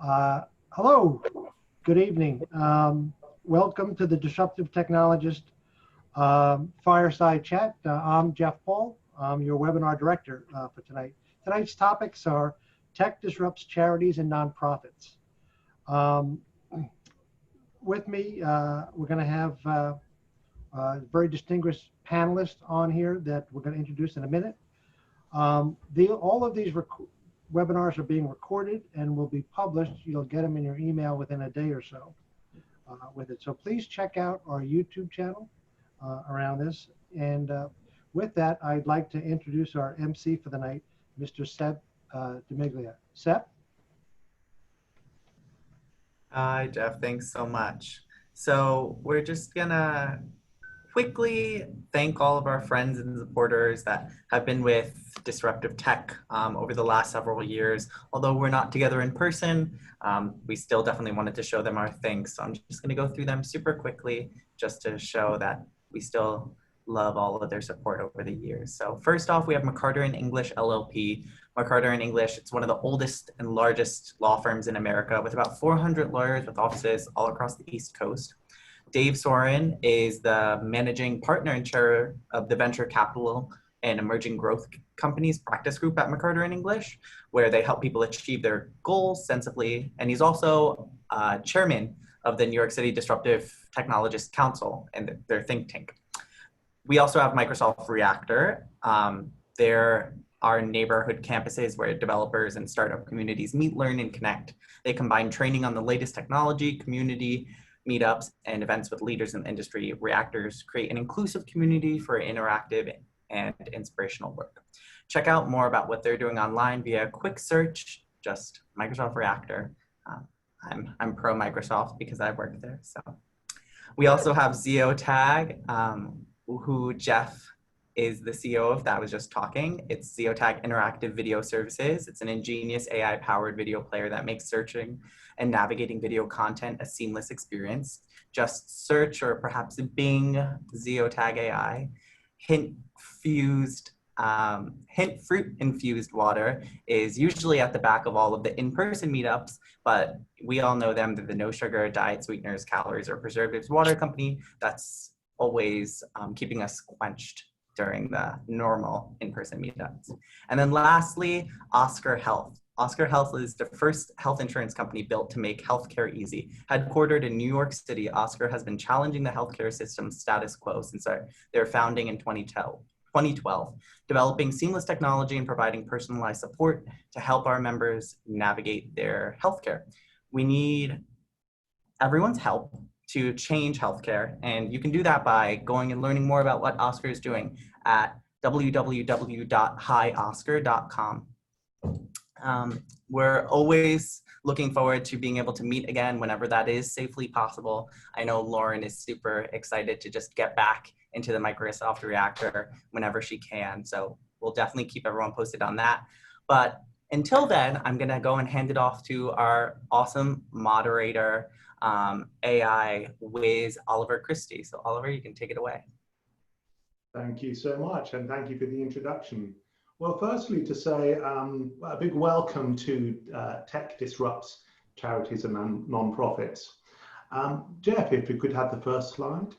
Hello, good evening. Welcome to the Disruptive Technologist Fireside Chat. I'm Jeff Paul. I'm your webinar director for tonight. Tonight's topics are Tech Disrupts Charities and Nonprofits. With me, we're going to have a very distinguished panelist on here that we're going to introduce in a minute. All of these webinars are being recorded and will be published. You'll get them in your email within a day or so with it. So please check out our YouTube channel around this. And with that, I'd like to introduce our MC for the night, Mr. Seb Demiglia. Seb? Hi, Jeff. Thanks so much. So we're just gonna quickly thank all of our friends and supporters that have been with Disruptive Tech over the last several years. Although we're not together in person, we still definitely wanted to show them our thanks. So I'm just going to go through them super quickly just to show that we still love all of their support over the years. So first off, we have McCarter & English LLP. McCarter & English, it's one of the oldest and largest law firms in America with about 400 lawyers with offices all across the East Coast. Dave Soren is the managing partner and chair of the venture capital and emerging growth companies practice group at McCarter & English, where they help people achieve their goals sensibly. And he's also chairman of the New York City Disruptive Technologists Council and their think tank. We also have Microsoft Reactor. There are neighborhood campuses where developers and startup communities meet, learn, and connect. They combine training on the latest technology, community, meetups, and events with leaders in the industry. Reactors create an inclusive community for interactive and inspirational work. Check out more about what they're doing online via a quick search, just Microsoft Reactor. I'm pro Microsoft because I work there. So we also have Zeotag, who Jeff is the CEO of, that was just talking. It's Zeotag Interactive Video Services. It's an ingenious AI-powered video player that makes searching and navigating video content a seamless experience. Just search or perhaps Bing Zeotag AI. Hint fruit infused water is usually at the back of all of the in-person meetups, but we all know them. They're the no sugar, diet sweeteners, calories, or preservatives water company that's always keeping us quenched during the normal in-person meetups. And then lastly, Oscar Health. Oscar Health is the first health insurance company built to make healthcare easy. Headquartered in New York City, Oscar has been challenging the healthcare system's status quo since their founding in 2012, developing seamless technology and providing personalized support to help our members navigate their healthcare. We need everyone's help to change healthcare, and you can do that by going and learning more about what Oscar is doing at www.hioscar.com. We're always looking forward to being able to meet again whenever that is safely possible. I know Lauren is super excited to just get back into the Microsoft Reactor whenever she can, so we'll definitely keep everyone posted on that. But until then, I'm gonna go and hand it off to our awesome moderator, AI whiz, Oliver Christie. So Oliver, you can take it away. Thank you so much, and thank you for the introduction. Well, firstly to say a big welcome to Tech Disrupts Charities and Nonprofits. Jeff, if we could have the first slide.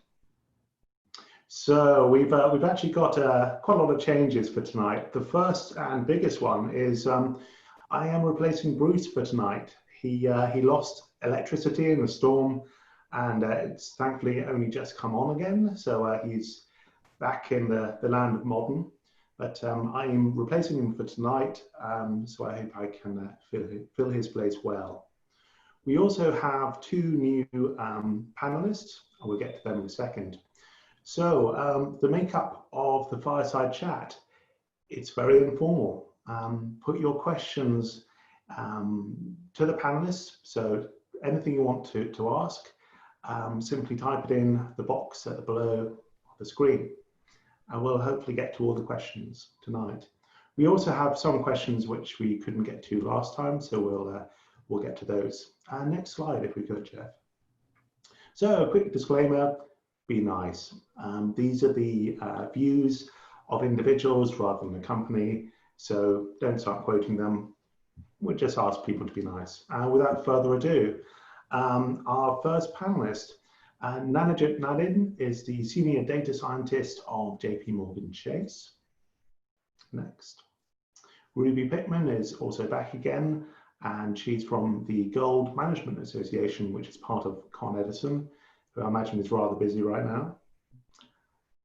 So we've actually got quite a lot of changes for tonight. The first and biggest one is I am replacing Bruce for tonight. He lost electricity in a storm, and it's thankfully only just come on again. So he's back in the land of modern. But I'm replacing him for tonight, so I hope I can fill his place well. We also have two new panelists, and we'll get to them in a second. So the makeup of the fireside chat, it's very informal. Put your questions to the panelists. So anything you want to ask, simply type it in the box at the below the screen. And we'll hopefully get to all the questions tonight. We also have some questions which we couldn't get to last time, so we'll get to those. Next slide, if we could, Jeff. So a quick disclaimer, be nice. These are the views of individuals rather than the company, so don't start quoting them. we'll just ask people to be nice. Without further ado, our first panelist, Manojit Nandi, is the Senior Data Scientist of JP Morgan Chase. Next. Ruby Pittman is also back again, and she's from the Gold Management Association, which is part of Con Edison, who I imagine is rather busy right now.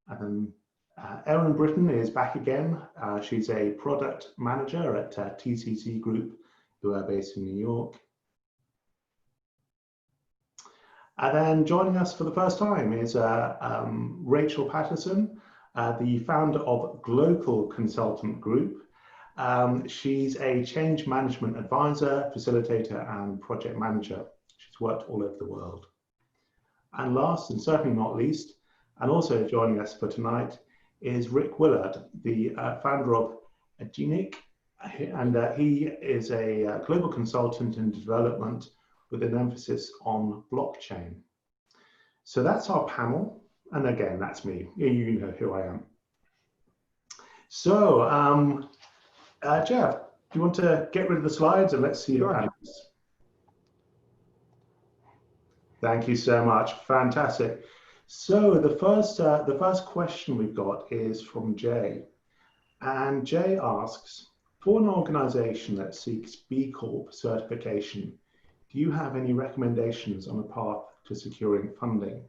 And Erin Britton is back again. She's a product manager at TCC Group, who are based in New York. And then joining us for the first time is Rachel Patterson, the founder of Global Consultant Group. She's a change management advisor, facilitator, and project manager. She's worked all over the world. And last, and certainly not least, and also joining us for tonight, is Rik Willard, the founder of Agenic, and he is a global consultant in development with an emphasis on blockchain. So that's our panel, and again, that's me. You know who I am. So, Jeff, do you want to get rid of the slides and let's see the panelists? Thank you so much. Fantastic. So the first question we've got is from Jay, and Jay asks, for an organization that seeks B Corp certification, do you have any recommendations on a path to securing funding?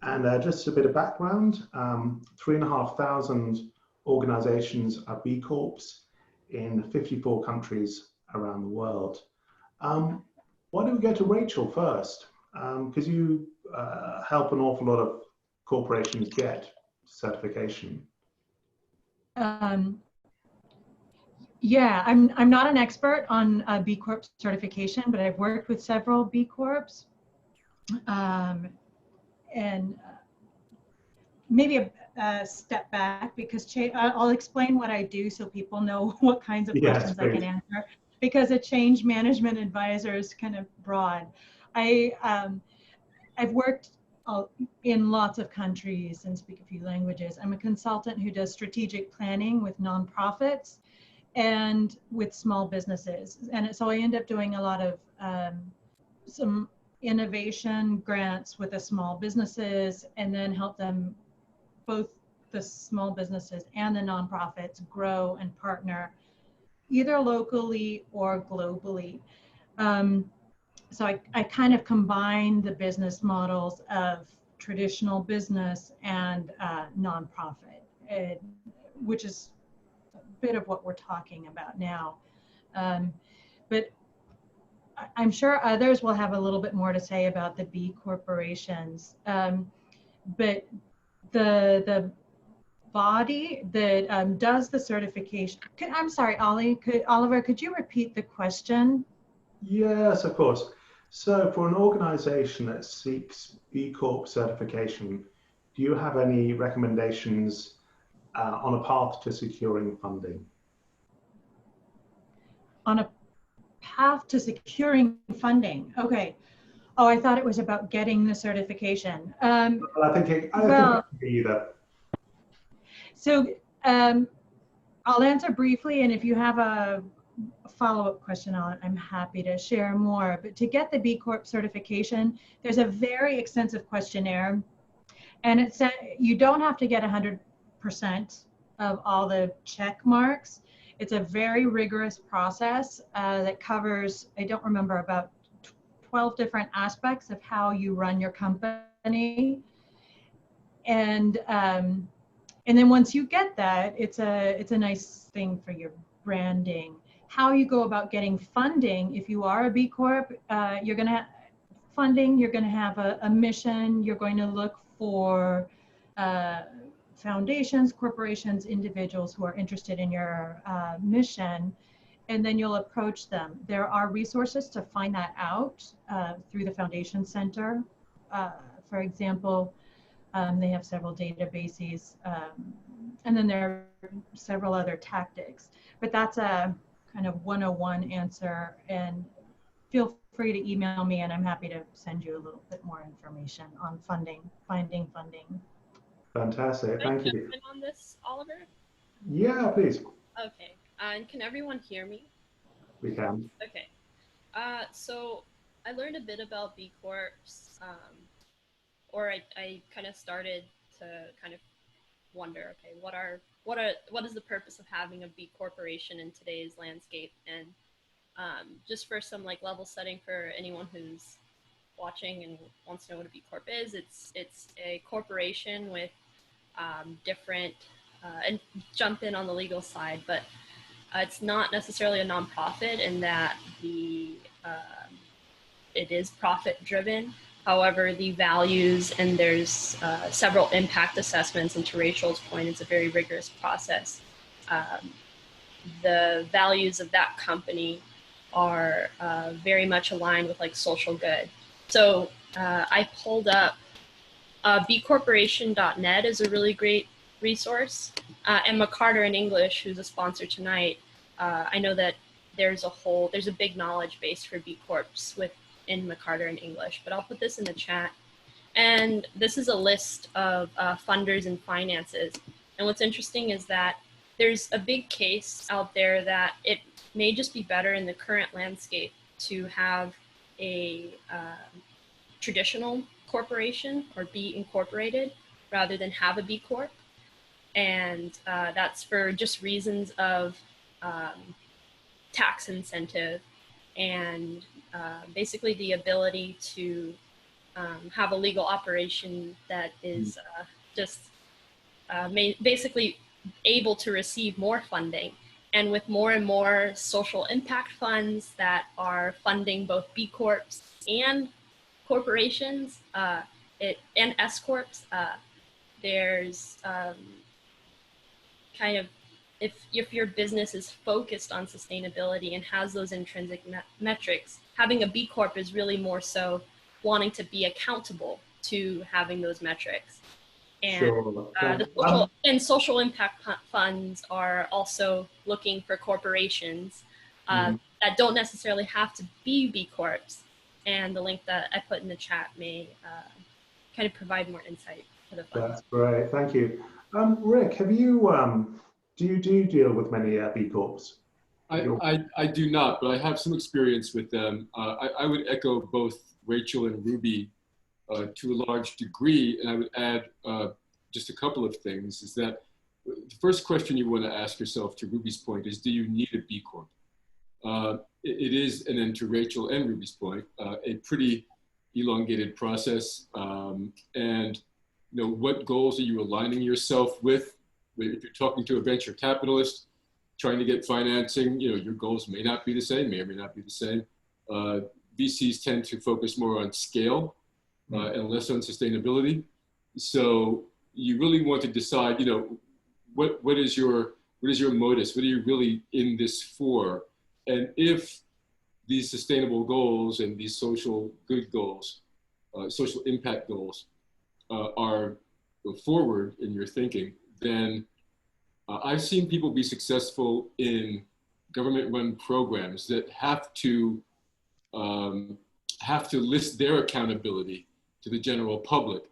And just a bit of background, 3,500 organizations are B Corps in 54 countries around the world. Why don't we go to Rachel first? Because you help an awful lot of corporations get certification. Yeah, I'm not an expert on B Corp certification, but I've worked with several B Corps. And maybe a step back, because I'll explain what I do so people know what kinds of questions I can answer, because a change management advisor is kind of broad. I've worked in lots of countries and speak a few languages. I'm a consultant who does strategic planning with nonprofits and with small businesses. And so I end up doing a lot of some innovation grants with the small businesses, and then help them, both the small businesses and the nonprofits, grow and partner either locally or globally. So I kind of combine the business models of traditional business and nonprofit, which is a bit of what we're talking about now. But I'm sure others will have a little bit more to say about the B corporations. But the body that does the certification, I'm sorry, Oliver, could you repeat the question? Yes, of course. So for an organization that seeks B Corp certification, do you have any recommendations on a path to securing funding? On a path to securing funding, okay. Oh, I thought it was about getting the certification. Well, I think it could be either. So I'll answer briefly, and if you have a follow-up question on it, I'm happy to share more. But to get the B Corp certification, there's a very extensive questionnaire, and it said you don't have to get 100% of all the check marks. It's a very rigorous process that covers, I don't remember, about 12 different aspects of how you run your company. And then once you get that, it's a nice thing for your branding. How you go about getting funding, if you are a B Corp, you're going to have funding, you're going to have a mission, you're going to look for foundations, corporations, individuals who are interested in your mission, and then you'll approach them. There are resources to find that out through the Foundation Center. For example, they have several databases, and then there are several other tactics. But that's a kind of 101 answer, and feel free to email me, and I'm happy to send you a little bit more information on finding funding. Fantastic, thank you. Can I jump in on this, Oliver? Yeah, please. Okay, and can everyone hear me? We can. Okay. So I learned a bit about B Corps, or I kind of started to kind of wonder, okay, what is the purpose of having a B corporation in today's landscape? And just for some like level setting for anyone who's watching and wants to know what a B Corp is, it's a corporation with different and jump in on the legal side, but it's not necessarily a nonprofit in that it is profit driven. However, the values, and there's several impact assessments, and to Rachel's point, it's a very rigorous process. The values of that company are very much aligned with like social good. So I pulled up bcorporation.net is a really great resource. And McCarter in English, who's a sponsor tonight, I know that there's a big knowledge base for B Corps in McCarter in English, but I'll put this in the chat. And this is a list of funders and finances. And what's interesting is that there's a big case out there that it may just be better in the current landscape to have a traditional corporation or be incorporated rather than have a B Corp. And that's for just reasons of tax incentive and basically the ability to have a legal operation that is basically able to receive more funding. And with more and more social impact funds that are funding both B Corps and corporations and S Corps, there's kind of, if your business is focused on sustainability and has those intrinsic metrics, having a B Corp is really more so wanting to be accountable to having those metrics. And Sure. social impact funds are also looking for corporations that don't necessarily have to be B Corps. And the link that I put in the chat may kind of provide more insight to the funds. That's great, thank you. Rik, have you, do you deal with many B Corps? I do not, but I have some experience with them. I would echo both Rachel and Ruby to a large degree, and I would add just a couple of things, is that the first question you want to ask yourself, to Ruby's point, is do you need a B Corp? It is, and then to Rachel and Ruby's point, a pretty elongated process. And you know, what goals are you aligning yourself with? If you're talking to a venture capitalist, trying to get financing, you know, your goals may not be the same, may or may not be the same. VCs tend to focus more on scale and less on sustainability. So you really want to decide, you know, what is your modus? What are you really in this for? And if these sustainable goals and these social good goals, social impact goals are forward in your thinking, then I've seen people be successful in government-run programs that have to list their accountability to the general public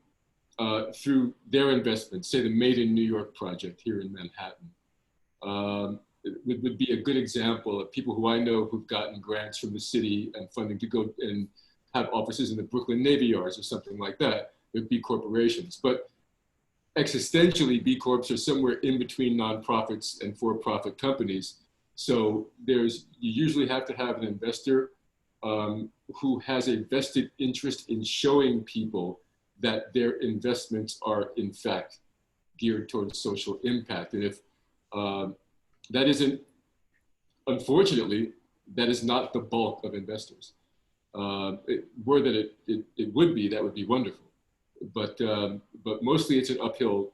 through their investments, say the Made in New York project here in Manhattan. It would be a good example of people who I know who've gotten grants from the city and funding to go and have offices in the Brooklyn Navy Yards or something like that. There'd be corporations. But existentially, B Corps are somewhere in between nonprofits and for-profit companies. So you usually have to have an investor who has a vested interest in showing people that their investments are in fact geared towards social impact. And if that isn't, unfortunately, that is not the bulk of investors. Were that it would be, that would be wonderful. But mostly it's an uphill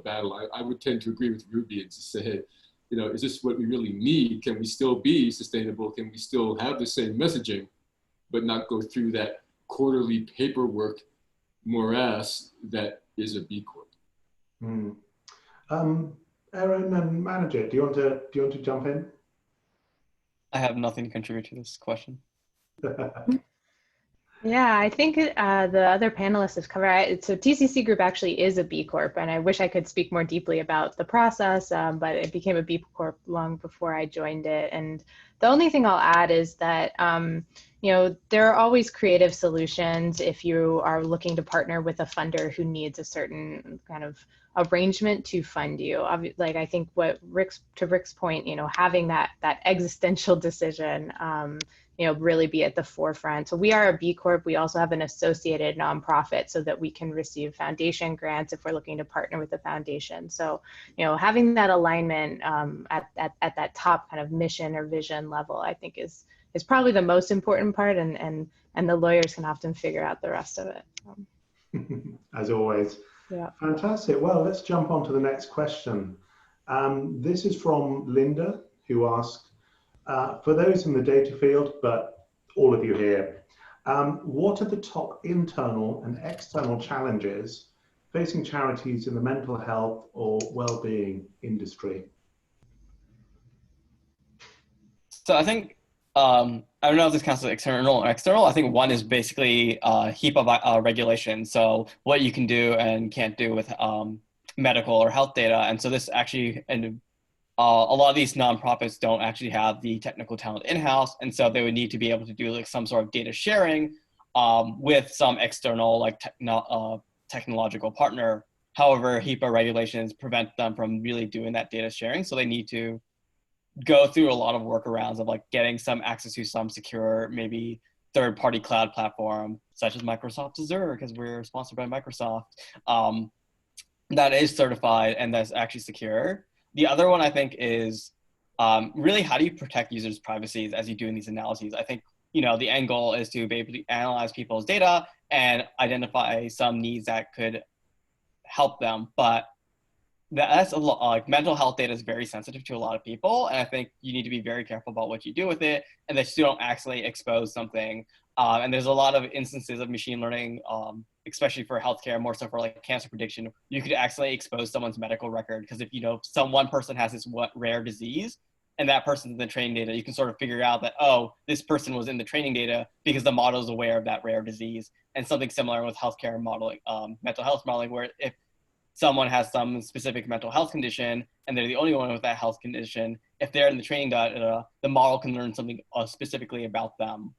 battle. I would tend to agree with Ruby and just say, hey, you know, is this what we really need? Can we still be sustainable? Can we still have the same messaging, but not go through that quarterly paperwork morass that is a B Corp? Aaron and Manojit, do you want to jump in? I have nothing to contribute to this question. Yeah, I think the other panelists have covered it. So TCC Group actually is a B Corp, and I wish I could speak more deeply about the process, but it became a B Corp long before I joined it. And The only thing I'll add is that, you know, there are always creative solutions if you are looking to partner with a funder who needs a certain kind of arrangement to fund you. Like, I think to Rik's point, you know, having that existential decision, you know, really be at the forefront. So we are a B Corp. We also have an associated nonprofit so that we can receive foundation grants if we're looking to partner with a foundation. So, you know, having that alignment at that top kind of mission or vision level, I think is probably the most important part, and the lawyers can often figure out the rest of it. As always. Yeah. Fantastic. Well, let's jump on to the next question. This is from Linda, who asked, for those in the data field, but all of you here, what are the top internal and external challenges facing charities in the mental health or well-being industry? So I think, I don't know if this counts as internal or external. I think one is basically HIPAA regulation. So what you can do and can't do with medical or health data. And so this actually, and a lot of these nonprofits don't actually have the technical talent in-house. And so they would need to be able to do like some sort of data sharing with some external like technological partner. However, HIPAA regulations prevent them from really doing that data sharing. So they need to go through a lot of workarounds of like getting some access to some secure, maybe third-party cloud platform, such as Microsoft Azure, because we're sponsored by Microsoft, that is certified and that's actually secure. The other one I think is really how do you protect users' privacy as you do in these analyses? I think, you know, the end goal is to be able to analyze people's data and identify some needs that could help them, but that's a lot. Like mental health data is very sensitive to a lot of people, and I think you need to be very careful about what you do with it, and that you don't actually expose something. And there's a lot of instances of machine learning, especially for healthcare, more so for like cancer prediction. You could actually expose someone's medical record because if you know one person has this rare disease, and that person's in the training data, you can sort of figure out that, oh, this person was in the training data because the model is aware of that rare disease. And something similar with healthcare modeling, mental health modeling, where if someone has some specific mental health condition and they're the only one with that health condition, if they're in the training data, the model can learn something specifically about them.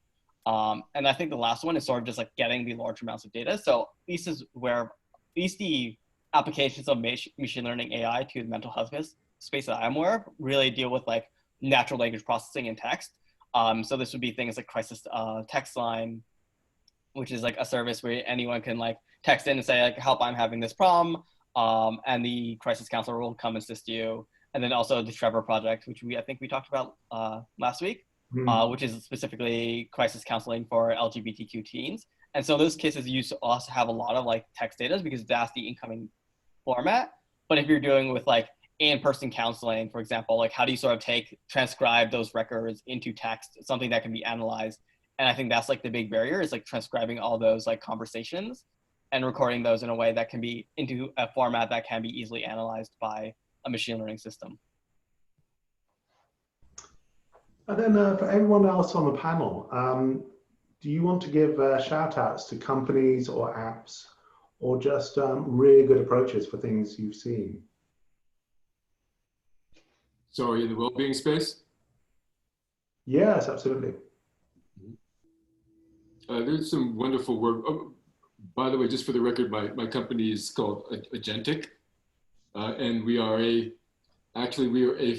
And I think the last one is sort of just like getting the large amounts of data. So this is where at least the applications of machine learning AI to the mental health space that I'm aware of really deal with like natural language processing and text. So this would be things like crisis text line, which is like a service where anyone can like text in and say like, help, I'm having this problem. And the crisis counselor will come assist you. And then also the Trevor project, which I think we talked about last week, which is specifically crisis counseling for LGBTQ teens. And so those cases you also have a lot of like text data because that's the incoming format. But if you're doing with like in-person counseling, for example, like how do you sort of transcribe those records into text, something that can be analyzed? And I think that's like the big barrier is like transcribing all those like conversations and recording those in a way that can be into a format that can be easily analyzed by a machine learning system. And then for everyone else on the panel, do you want to give shout outs to companies or apps or just really good approaches for things you've seen? So in the well-being space? Yes, absolutely. There's some wonderful work. Oh, by the way, just for the record, my company is called Agentic, and we are a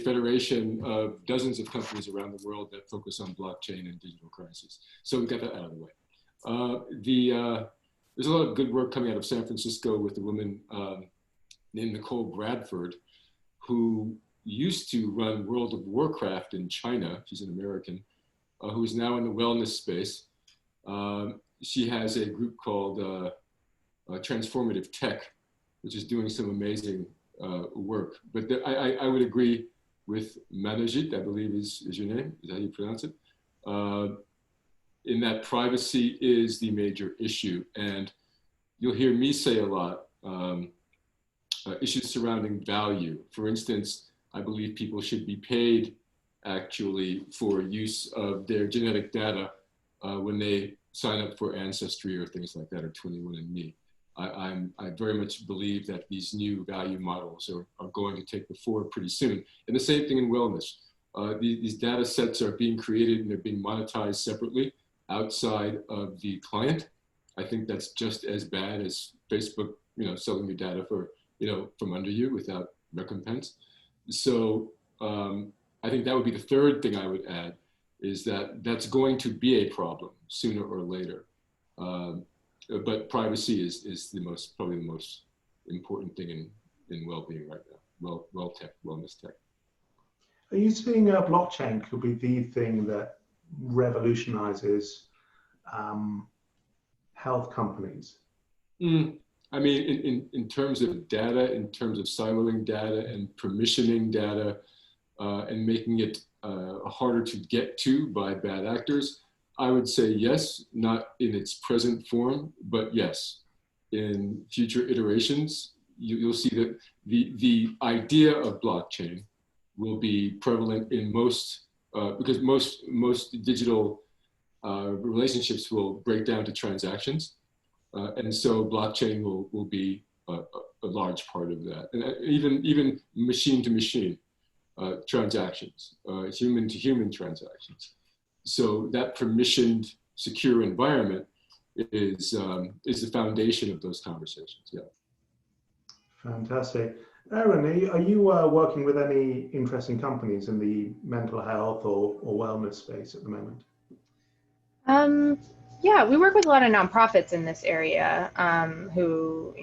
federation of dozens of companies around the world that focus on blockchain and digital currencies. So we got that out of the way. There's a lot of good work coming out of San Francisco with a woman named Nicole Bradford, who used to run World of Warcraft in China. She's an American, who is now in the wellness space. She has a group called Transformative Tech, which is doing some amazing work. But I would agree with Manojit, I believe is your name, is that how you pronounce it? In that privacy is the major issue. And you'll hear me say a lot, issues surrounding value. For instance, I believe people should be paid actually for use of their genetic data when they sign up for Ancestry or things like that, or 21andMe. I very much believe that these new value models are going to take the fore pretty soon. And the same thing in wellness. These data sets are being created and they're being monetized separately outside of the client. I think that's just as bad as Facebook, selling your data for, from under you without recompense. So I think that would be the third thing I would add, is that that's going to be a problem sooner or later. But privacy is probably the most important thing in well-being right now, wellness tech. Are you seeing blockchain could be the thing that revolutionizes health companies? I mean, in terms of data, in terms of siloing data and permissioning data, and making it harder to get to by bad actors, I would say yes, not in its present form, but yes. In future iterations, you'll see that the idea of blockchain will be prevalent in most, because most digital relationships will break down to transactions. And so blockchain will be a large part of that. And even machine to machine transactions, human to human transactions. So that permissioned, secure environment is the foundation of those conversations. Yeah. Fantastic. Aaron, are you working with any interesting companies in the mental health or wellness space at the moment? Yeah, we work with a lot of nonprofits in this area who,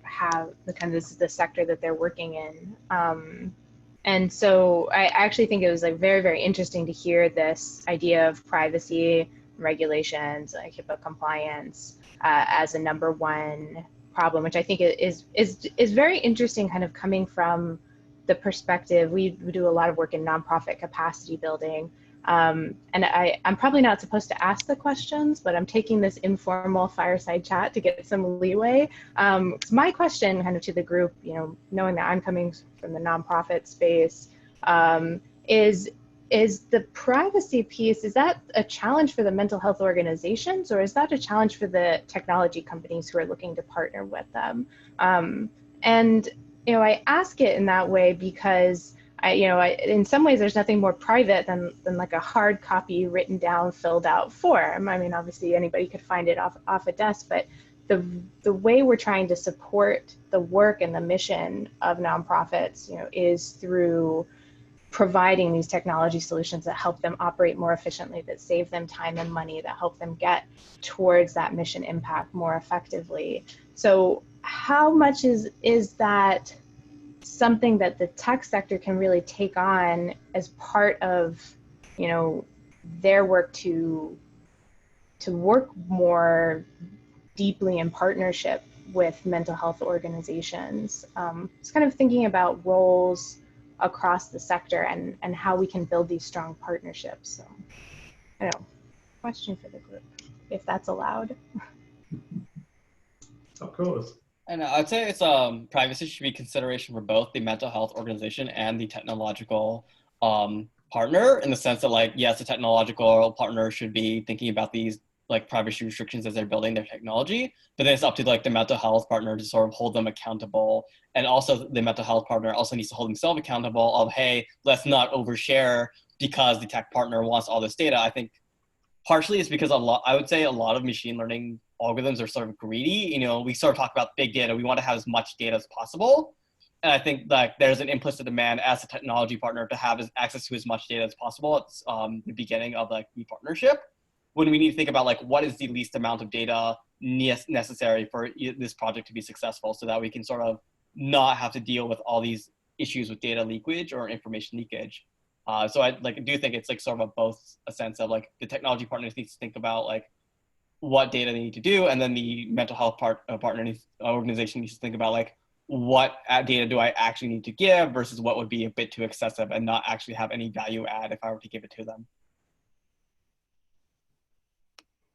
have this is the sector that they're working in. And so I actually think it was very, very interesting to hear this idea of privacy regulations, HIPAA compliance as a #1 problem, which I think is very interesting, kind of coming from the perspective. We do a lot of work in nonprofit capacity building. And I'm probably not supposed to ask the questions, but I'm taking this informal fireside chat to get some leeway. My question kind of to the group, knowing that I'm coming from the nonprofit space, is the privacy piece, is that a challenge for the mental health organizations, or is that a challenge for the technology companies who are looking to partner with them? And I ask it in that way because in some ways, there's nothing more private than like a hard copy written down, filled out form. I mean, obviously anybody could find it off a desk, but the way we're trying to support the work and the mission of nonprofits, is through providing these technology solutions that help them operate more efficiently, that save them time and money, that help them get towards that mission impact more effectively. So how much is that something that the tech sector can really take on as part of, their work to work more deeply in partnership with mental health organizations? Just kind of thinking about roles across the sector and how we can build these strong partnerships. So, I don't know, question for the group, if that's allowed. Of course. And I'd say it's privacy should be consideration for both the mental health organization and the technological partner, in the sense that yes, the technological partner should be thinking about these privacy restrictions as they're building their technology, but then it's up to the mental health partner to sort of hold them accountable. And also the mental health partner also needs to hold himself accountable of, hey, let's not overshare because the tech partner wants all this data. I think partially it's because I would say a lot of machine learning algorithms are sort of greedy. We sort of talk about big data. We want to have as much data as possible. And I think there's an implicit demand as a technology partner to have access to as much data as possible at the beginning of the partnership, when we need to think about what is the least amount of data necessary for this project to be successful, so that we can sort of not have to deal with all these issues with data leakage or information leakage. So I do think it's sort of both a sense of the technology partners need to think about what data they need to do, and then the mental health organization needs to think about what data do I actually need to give versus what would be a bit too excessive and not actually have any value add if I were to give it to them.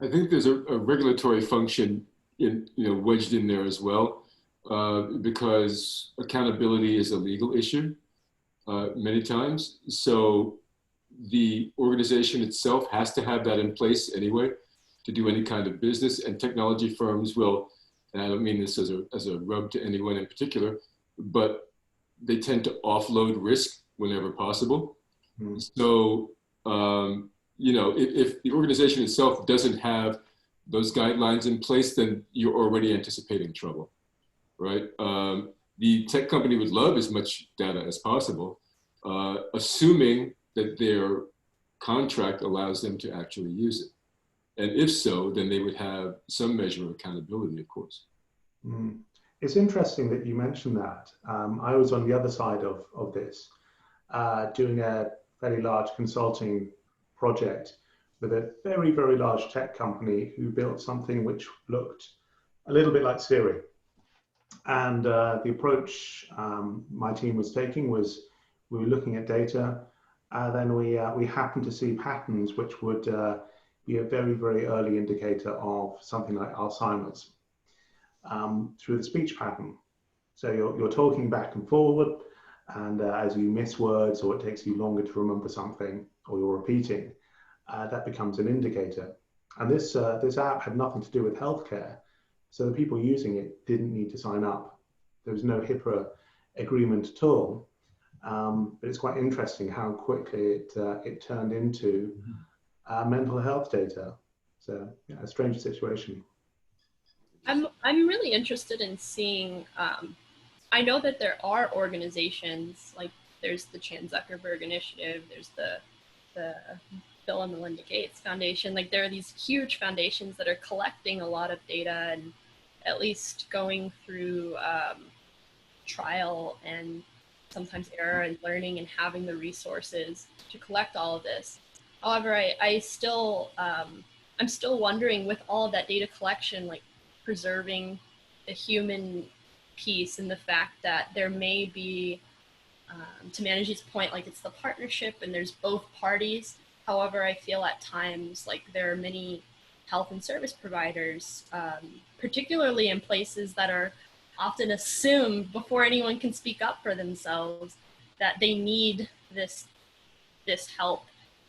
I think there's a regulatory function wedged in there as well, because accountability is a legal issue many times. So the organization itself has to have that in place anyway to do any kind of business, and technology firms will, and I don't mean this as a rub to anyone in particular, but they tend to offload risk whenever possible. So, you know, if the organization itself doesn't have those guidelines in place, then you're already anticipating trouble, right? The tech company would love as much data as possible, assuming that their contract allows them to actually use it. And if so, then they would have some measure of accountability, of course. It's interesting that you mentioned that. I was on the other side of this, doing a fairly large consulting project with a very, very large tech company who built something which looked a little bit like Siri. And the approach my team was taking was we were looking at data, then we happened to see patterns which would be a very, very early indicator of something like Alzheimer's through the speech pattern. So you're talking back and forward, and as you miss words or it takes you longer to remember something, or you're repeating, that becomes an indicator. And this app had nothing to do with healthcare, so the people using it didn't need to sign up. There was no HIPAA agreement at all. But it's quite interesting how quickly it turned into mental health data. So yeah, a strange situation. I'm really interested in seeing. I know that there are organizations like there's the Chan Zuckerberg Initiative, there's the Bill and Melinda Gates Foundation. Like there are these huge foundations that are collecting a lot of data and at least going through trial and sometimes error and learning and having the resources to collect all of this. However, I'm still wondering with all of that data collection, like preserving the human piece and the fact that there may be, to Manojit's point, like it's the partnership and there's both parties. However, I feel at times like there are many health and service providers, particularly in places that are often assumed before anyone can speak up for themselves that they need this help.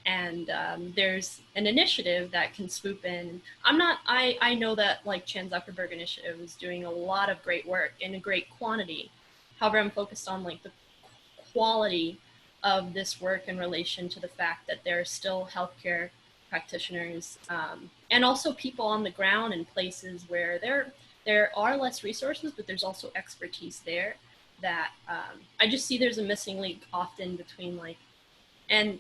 And there's an initiative that can swoop in. I know that like Chan Zuckerberg Initiative is doing a lot of great work in a great quantity. However, I'm focused on like the quality of this work in relation to the fact that there are still healthcare practitioners and also people on the ground in places where there are less resources, but there's also expertise there that I just see there's a missing link often between like, and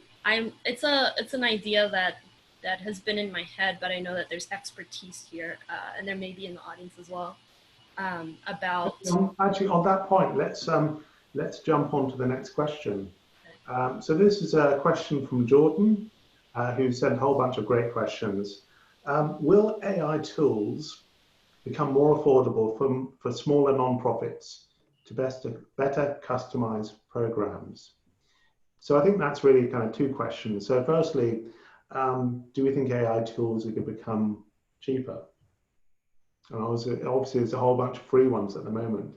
it's an idea that has been in my head, but I know that there's expertise here, and there may be in the audience as well, about. Actually, on that point, let's jump on to the next question. So this is a question from Jordan, who sent a whole bunch of great questions. Will AI tools become more affordable for smaller nonprofits to better customize programs? So I think that's really kind of two questions. So firstly, do we think AI tools are going to become cheaper? And obviously there's a whole bunch of free ones at the moment.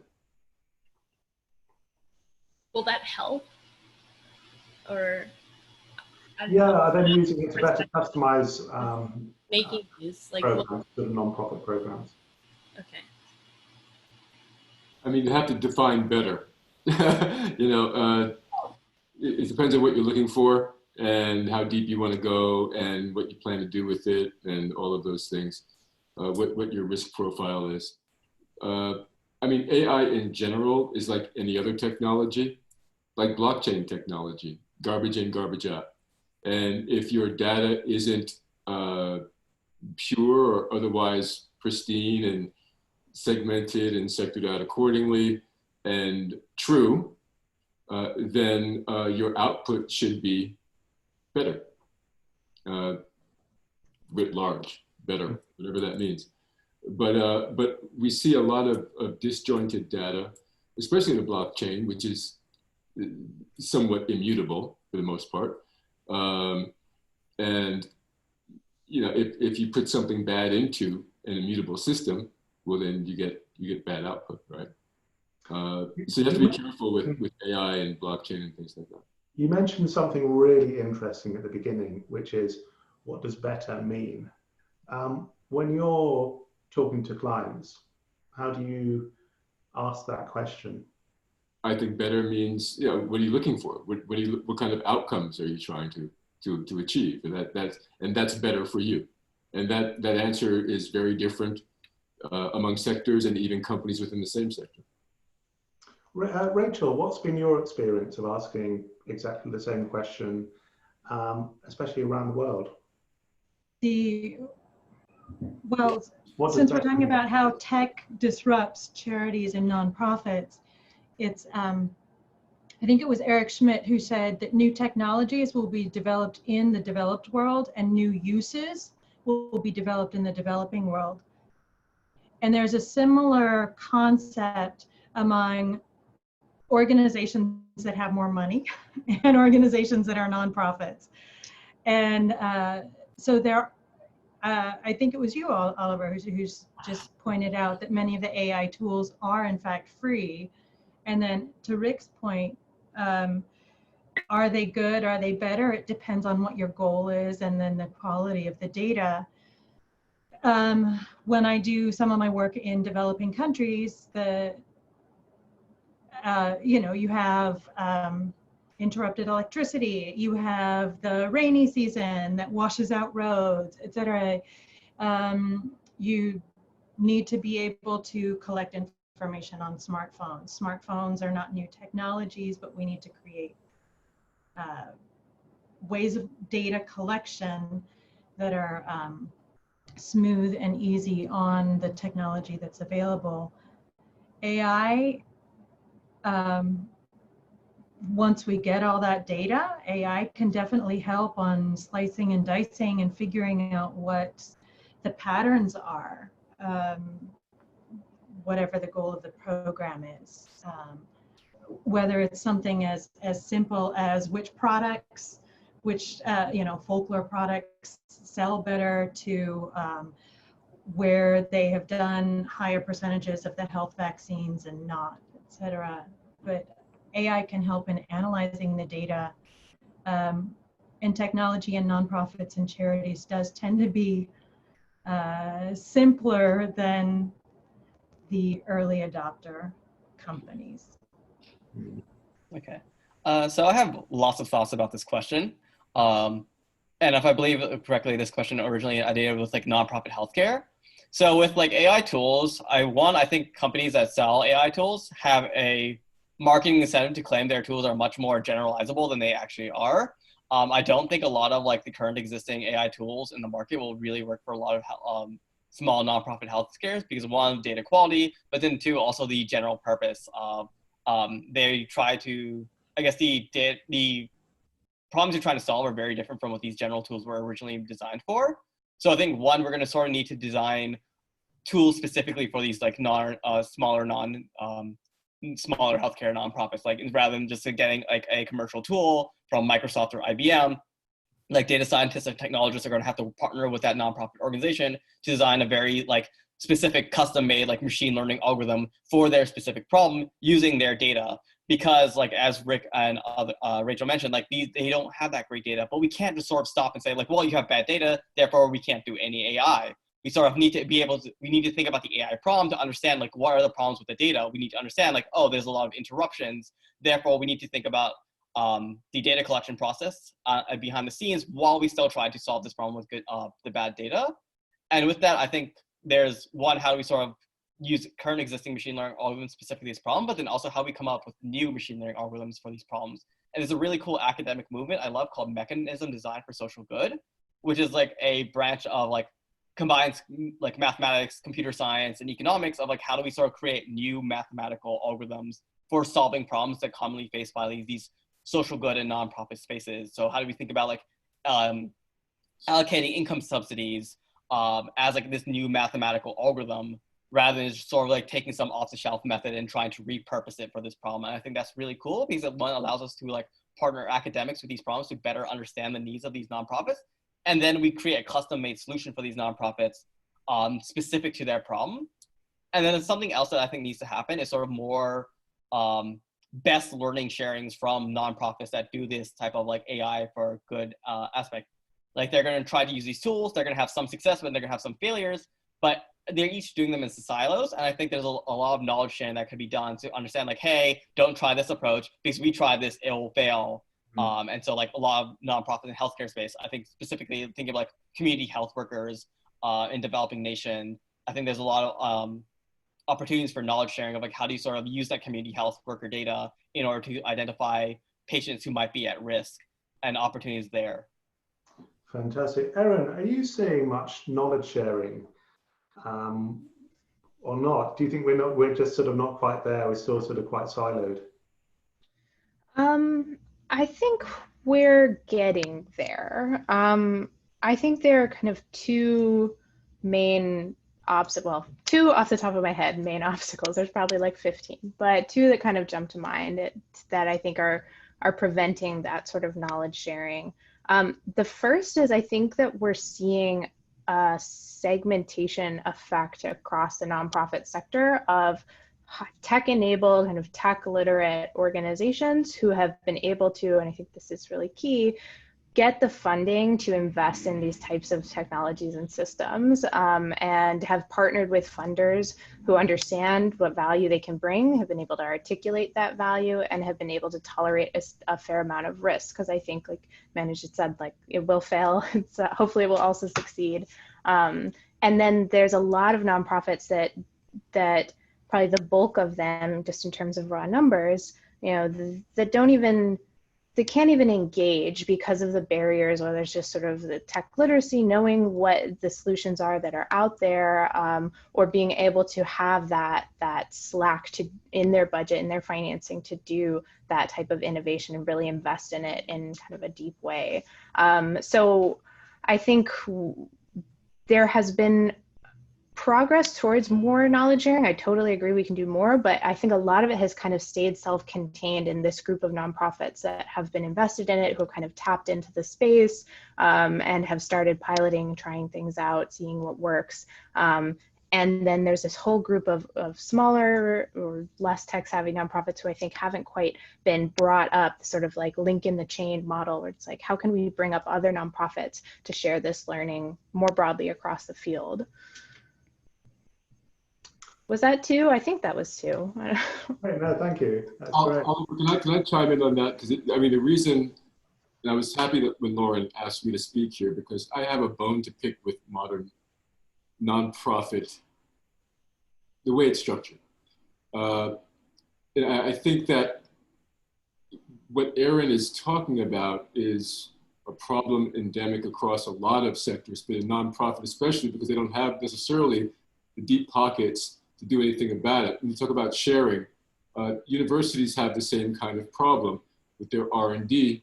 Will that help? Or yeah, are they using it to better customize making use like programs, sort of non-profit programs? Okay. I mean, you have to define better. You know, it depends on what you're looking for and how deep you want to go and what you plan to do with it and all of those things, what your risk profile is. I mean, AI in general is like any other technology, like blockchain technology, garbage in, garbage out. And if your data isn't pure or otherwise pristine and segmented and sectored out accordingly and true, then your output should be better, writ large, better, whatever that means. But we see a lot of disjointed data, especially in the blockchain, which is somewhat immutable for the most part. And you know, if you put something bad into an immutable system, well, then you get bad output, right? So you have to be careful with AI and blockchain and things like that. You mentioned something really interesting at the beginning, which is what does better mean? When you're talking to clients, how do you ask that question? I think better means, you know, what are you looking for? What kind of outcomes are you trying to achieve? And that's better for you. And that answer is very different among sectors and even companies within the same sector. Rachel, what's been your experience of asking exactly the same question, especially around the world? Well, since we're talking about how tech disrupts charities and nonprofits, it's I think it was Eric Schmidt who said that new technologies will be developed in the developed world and new uses will be developed in the developing world. And there's a similar concept among organizations that have more money and organizations that are nonprofits. And so there, I think it was you, Oliver, who's just pointed out that many of the AI tools are in fact free. And then to Rik's point, are they good? Are they better? It depends on what your goal is and then the quality of the data. When I do some of my work in developing countries, you have interrupted electricity, you have the rainy season that washes out roads, etc. You need to be able to collect information on smartphones. Smartphones are not new technologies, but we need to create ways of data collection that are smooth and easy on the technology that's available. AI, once we get all that data, AI can definitely help on slicing and dicing and figuring out what the patterns are, whatever the goal of the program is. Whether it's something as simple as which products, which folklore products sell better, to where they have done higher percentages of the health vaccines and not, etc. But AI can help in analyzing the data, and technology and nonprofits and charities does tend to be simpler than the early adopter companies. Okay, so I have lots of thoughts about this question. And if I believe correctly, this question originally ideated with like nonprofit healthcare. So with like AI tools, I think companies that sell AI tools have a marketing incentive to claim their tools are much more generalizable than they actually are. I don't think a lot of like the current existing AI tools in the market will really work for a lot of small nonprofit healthcare because one, data quality, but then two, also the general purpose. They try to, I guess the problems you're trying to solve are very different from what these general tools were originally designed for. So I think one, we're going to sort of need to design tools specifically for these like smaller healthcare nonprofits, like rather than just getting like a commercial tool from Microsoft or IBM, like data scientists and technologists are going to have to partner with that nonprofit organization to design a very like specific custom-made like machine learning algorithm for their specific problem using their data. Because like as Rik and Rachel mentioned, like they don't have that great data, but we can't just sort of stop and say like, well, you have bad data, therefore we can't do any AI. We sort of need to be able to, we need to think about the AI problem to understand like what are the problems with the data. We need to understand like, oh, there's a lot of interruptions. Therefore, we need to think about the data collection process behind the scenes while we still try to solve this problem with the bad data. And with that, I think there's one, how do we sort of use current existing machine learning algorithms specifically this problem, but then also how we come up with new machine learning algorithms for these problems. And there's a really cool academic movement I love called Mechanism Design for Social Good, which is like a branch of like combines like mathematics, computer science, and economics of like how do we sort of create new mathematical algorithms for solving problems that commonly faced by these social good and nonprofit spaces. So how do we think about like allocating income subsidies as like this new mathematical algorithm, rather than just sort of like taking some off-the-shelf method and trying to repurpose it for this problem. And I think that's really cool because it allows us to like partner academics with these problems to better understand the needs of these nonprofits. And then we create a custom-made solution for these nonprofits specific to their problem. And then something else that I think needs to happen is sort of more best learning sharings from nonprofits that do this type of like AI for good aspect. Like they're going to try to use these tools, they're going to have some success, but they're going to have some failures. but they're each doing them in silos. And I think there's a lot of knowledge sharing that could be done to understand like, hey, don't try this approach because we tried this, it will fail. And so like a lot of nonprofit and healthcare space, I think specifically think of like community health workers in developing nation. I think there's a lot of opportunities for knowledge sharing of like, how do you sort of use that community health worker data in order to identify patients who might be at risk and opportunities there. Fantastic. Erin, are you seeing much knowledge sharing or not? Do you think we're just sort of not quite there? We're still sort of quite siloed? I think we're getting there. I think there are kind of two main two off the top of my head, main obstacles. There's probably like 15, but two that kind of jump to mind that I think are preventing that sort of knowledge sharing. The first is I think that we're seeing a segmentation effect across the nonprofit sector of tech-enabled, kind of tech-literate organizations who have been able to, and I think this is really key, get the funding to invest in these types of technologies and systems, and have partnered with funders who understand what value they can bring, have been able to articulate that value, and have been able to tolerate a fair amount of risk. Because I think, like Manojit said, like it will fail. Hopefully it will also succeed. And then there's a lot of nonprofits that probably the bulk of them, just in terms of raw numbers, that they can't even engage because of the barriers, or there's just sort of the tech literacy, knowing what the solutions are that are out there, or being able to have that slack in their budget, in their financing, to do that type of innovation and really invest in it in kind of a deep way. So I think there has been progress towards more knowledge sharing. I totally agree we can do more, but I think a lot of it has kind of stayed self-contained in this group of nonprofits that have been invested in it, who have kind of tapped into the space, and have started piloting, trying things out, seeing what works. And then there's this whole group of smaller or less tech-savvy nonprofits who I think haven't quite been brought up, sort of like link in the chain model, where it's like, how can we bring up other nonprofits to share this learning more broadly across the field? Was that two? I think that was two. Great, no, thank you. That's great. Can I chime in on that? Because I mean, the reason, and I was happy that when Lauren asked me to speak here, because I have a bone to pick with modern nonprofit, the way it's structured. And I think that what Erin is talking about is a problem endemic across a lot of sectors, but in nonprofit especially, because they don't have necessarily the deep pockets to do anything about it. When you talk about sharing, universities have the same kind of problem with their R&D,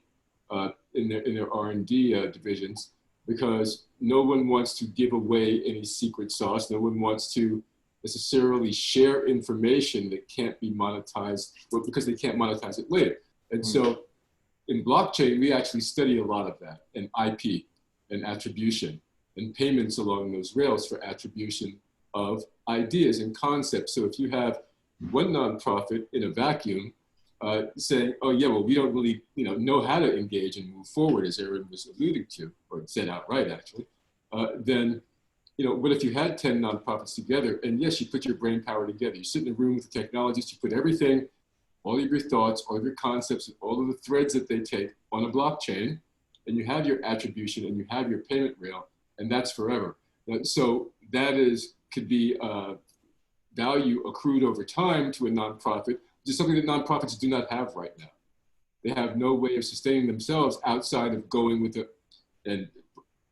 in their R&D divisions, because no one wants to give away any secret sauce. No one wants to necessarily share information that can't be monetized, because they can't monetize it later. And so in blockchain, we actually study a lot of that, and IP and attribution and payments along those rails for attribution of ideas and concepts. So if you have one nonprofit in a vacuum saying, oh yeah, well, we don't really know how to engage and move forward, as Erin was alluding to, or said outright actually, then what if you had 10 nonprofits together, and yes, you put your brain power together, you sit in a room with the technologists, you put everything, all of your thoughts, all of your concepts, all of the threads that they take on a blockchain, and you have your attribution and you have your payment rail, and that's forever. So that could be value accrued over time to a nonprofit, which is something that nonprofits do not have right now. They have no way of sustaining themselves outside of going with and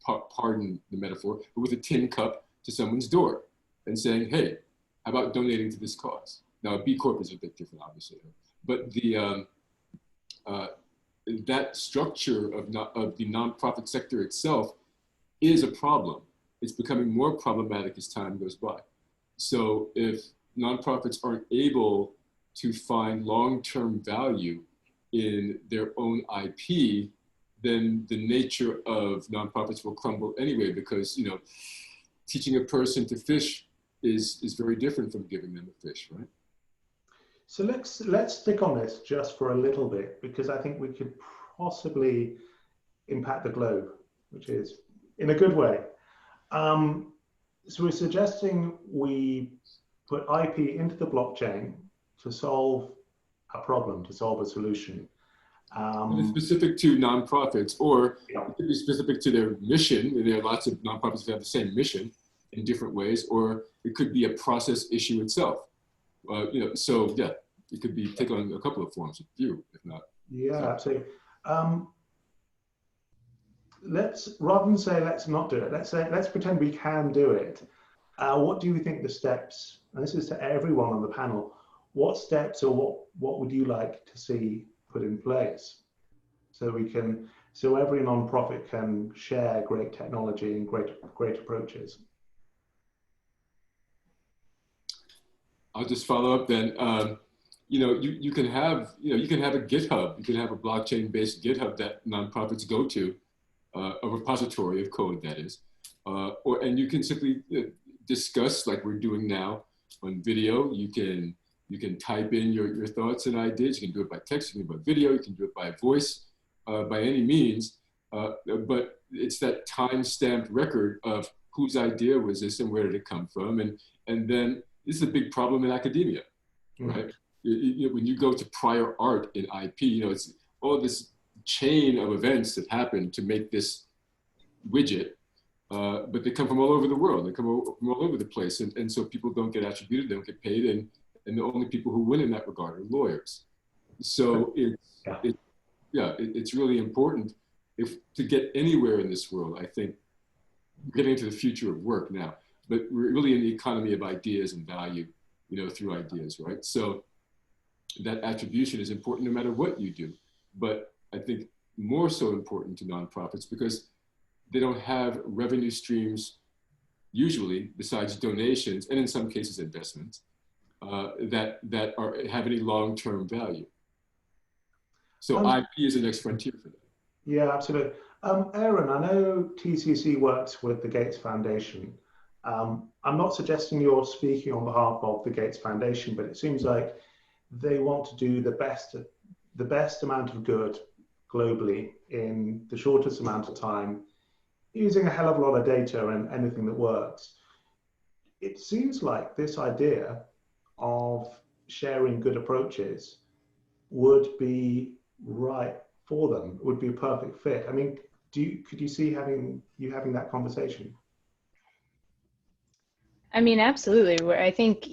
pardon the metaphor, but with a tin cup to someone's door and saying, hey, how about donating to this cause? Now, a B Corp is a bit different, obviously, but that structure of the nonprofit sector itself is a problem. It's becoming more problematic as time goes by. So if nonprofits aren't able to find long-term value in their own IP, then the nature of nonprofits will crumble anyway, because teaching a person to fish is very different from giving them a fish, right? So let's stick on this just for a little bit, because I think we could possibly impact the globe, which is in a good way. So we're suggesting we put IP into the blockchain to solve a problem, to solve a solution. It's specific to nonprofits, or Yeah. it could be specific to their mission. There are lots of nonprofits that have the same mission in different ways, or it could be a process issue itself. So yeah, it could be take on a couple of forms, a few, if not. Yeah, absolutely. Rather than say let's not do it, let's pretend we can do it. What do you think the steps, and this is to everyone on the panel, what steps or what would you like to see put in place so every nonprofit can share great technology and great approaches? I'll just follow up then. You can have a GitHub, you can have a blockchain-based GitHub that nonprofits go to, a repository of code, that is, and you can simply discuss like we're doing now on video. You can type in your thoughts and ideas. You can do it by text, you can do it by video, you can do it by voice, by any means. But it's that time-stamped record of whose idea was this and where did it come from, and then this is a big problem in academia, right? When you go to prior art in IP, it's all this chain of events that happen to make this widget, but they come from all over the world. They come from all over the place, and so people don't get attributed, they don't get paid, and the only people who win in that regard are lawyers. So it's really important to get anywhere in this world. I think we're getting into the future of work now, but we're really in the economy of ideas and value, through ideas, right? So that attribution is important no matter what you do, but I think more so important to nonprofits because they don't have revenue streams, usually, besides donations, and in some cases investments, that have any long-term value. So IP is the next frontier for them. Yeah, absolutely. Aaron, I know TCC works with the Gates Foundation. I'm not suggesting you're speaking on behalf of the Gates Foundation, but it seems like they want to do the best amount of good globally in the shortest amount of time, using a hell of a lot of data and anything that works. It seems like this idea of sharing good approaches would be right for them, would be a perfect fit. I mean, could you see having that conversation? I mean, absolutely. I think,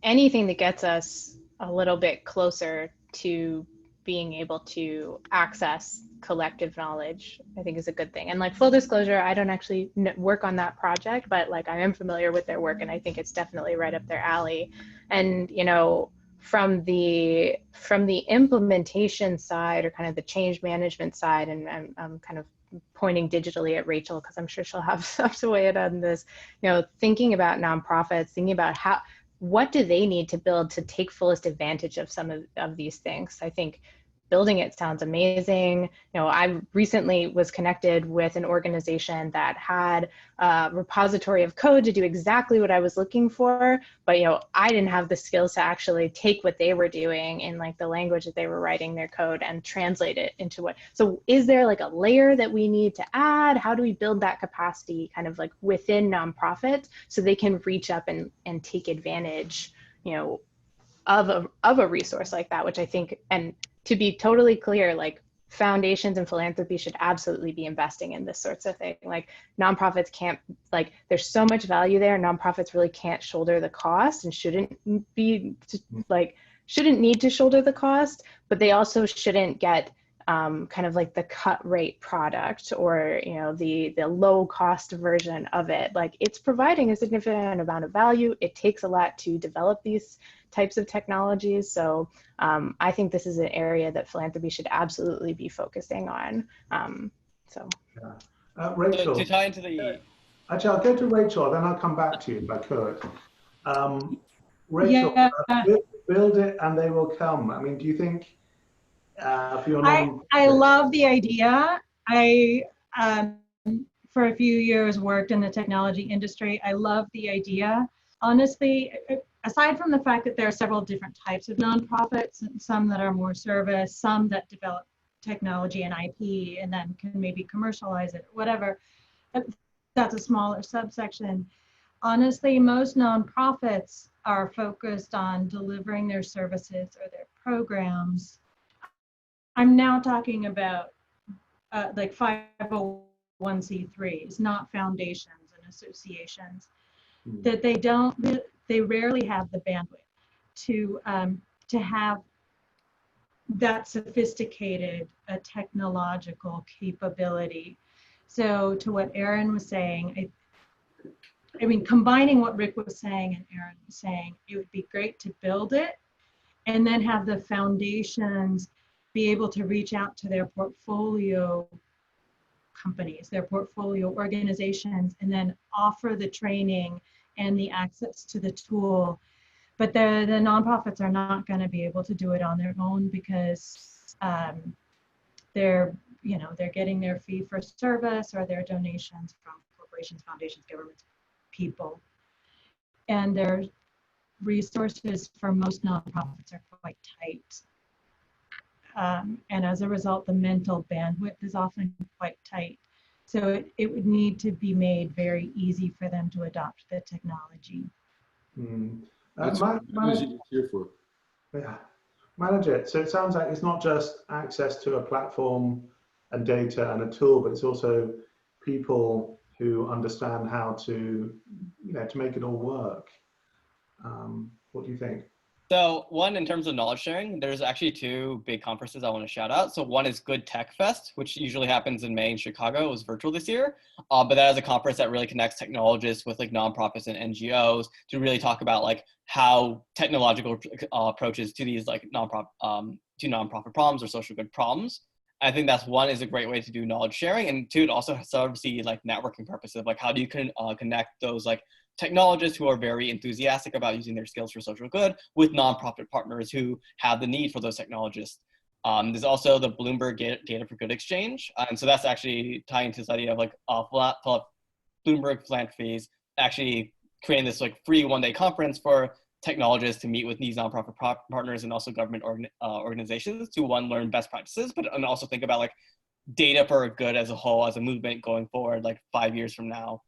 anything that gets us a little bit closer to being able to access collective knowledge, I think is a good thing. And like full disclosure, I don't actually work on that project, but like I am familiar with their work and I think it's definitely right up their alley. And, from the implementation side or kind of the change management side, and I'm kind of pointing digitally at Rachel because I'm sure she'll have stuff to weigh in on this, thinking about nonprofits, thinking about what do they need to build to take fullest advantage of some of these things. I think building it sounds amazing. I recently was connected with an organization that had a repository of code to do exactly what I was looking for, but I didn't have the skills to actually take what they were doing in like the language that they were writing their code and translate it into what. So is there like a layer that we need to add? How do we build that capacity kind of like within nonprofits so they can reach up and take advantage, of a resource like that, which I think, and to be totally clear, like foundations and philanthropy should absolutely be investing in this sorts of thing. Like nonprofits can't, like there's so much value there. Nonprofits really can't shoulder the cost and shouldn't need to shoulder the cost, but they also shouldn't get kind of like the cut rate product or, the low cost version of it. Like it's providing a significant amount of value. It takes a lot to develop these types of technologies. So I think this is an area that philanthropy should absolutely be focusing on. Rachel. To tie into the... Actually, I'll go to Rachel, then I'll come back to you if I could. Rachel, build it and they will come. I mean, do you think for your I love the idea. I, for a few years, worked in the technology industry. I love the idea. Honestly, aside from the fact that there are several different types of nonprofits, some that are more service, some that develop technology and IP and then can maybe commercialize it, whatever, that's a smaller subsection. honestly, most nonprofits are focused on delivering their services or their programs. I'm now talking about like 501c3s, not foundations and associations, that they rarely have the bandwidth to have that sophisticated technological capability. So to what Aaron was saying, I mean, combining what Rik was saying and Aaron was saying, it would be great to build it and then have the foundations be able to reach out to their portfolio companies, their portfolio organizations, and then offer the training and the access to the tool. But the nonprofits are not going to be able to do it on their own because they're getting their fee for service or their donations from corporations, foundations, governments, people. And their resources for most nonprofits are quite tight. And as a result, the mental bandwidth is often quite tight. So it would need to be made very easy for them to adopt the technology. That's what Manojit is here for. Yeah, Manojit. So it sounds like it's not just access to a platform and data and a tool, but it's also people who understand how to, to make it all work. What do you think? So one, in terms of knowledge sharing, there's actually two big conferences I want to shout out. So one is Good Tech Fest, which usually happens in May in Chicago. It was virtual this year, but that is a conference that really connects technologists with like nonprofits and NGOs to really talk about like how technological approaches to these like nonprofit problems or social good problems. I think that's one, is a great way to do knowledge sharing, and two, it also serves the like networking purposes, like how do you connect those like technologists who are very enthusiastic about using their skills for social good with nonprofit partners who have the need for those technologists. There's also the Bloomberg Data for Good Exchange. And so that's actually tying into this idea of like Bloomberg Philanthropies actually creating this like free one-day conference for technologists to meet with these nonprofit partners and also government organizations to learn best practices, but and also think about like data for good as a whole, as a movement going forward, like 5 years from now.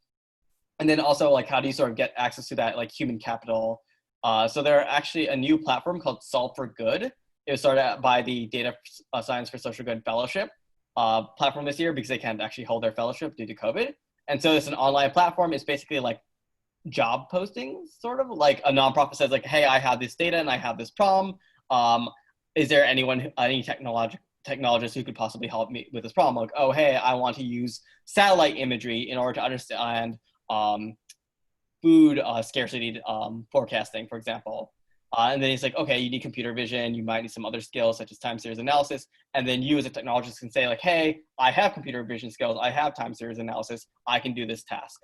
And then also like, how do you sort of get access to that like human capital? So there's actually a new platform called Solve for Good. It was started by the Data Science for Social Good Fellowship platform this year because they can't actually hold their fellowship due to COVID. And so it's an online platform. It's basically like job postings, sort of like a nonprofit says like, hey, I have this data and I have this problem. Is there any technologist who could possibly help me with this problem? Like, oh, hey, I want to use satellite imagery in order to understand food scarcity forecasting, for example. And then it's like, okay, you need computer vision, you might need some other skills such as time series analysis. And then you as a technologist can say like, hey, I have computer vision skills, I have time series analysis, I can do this task.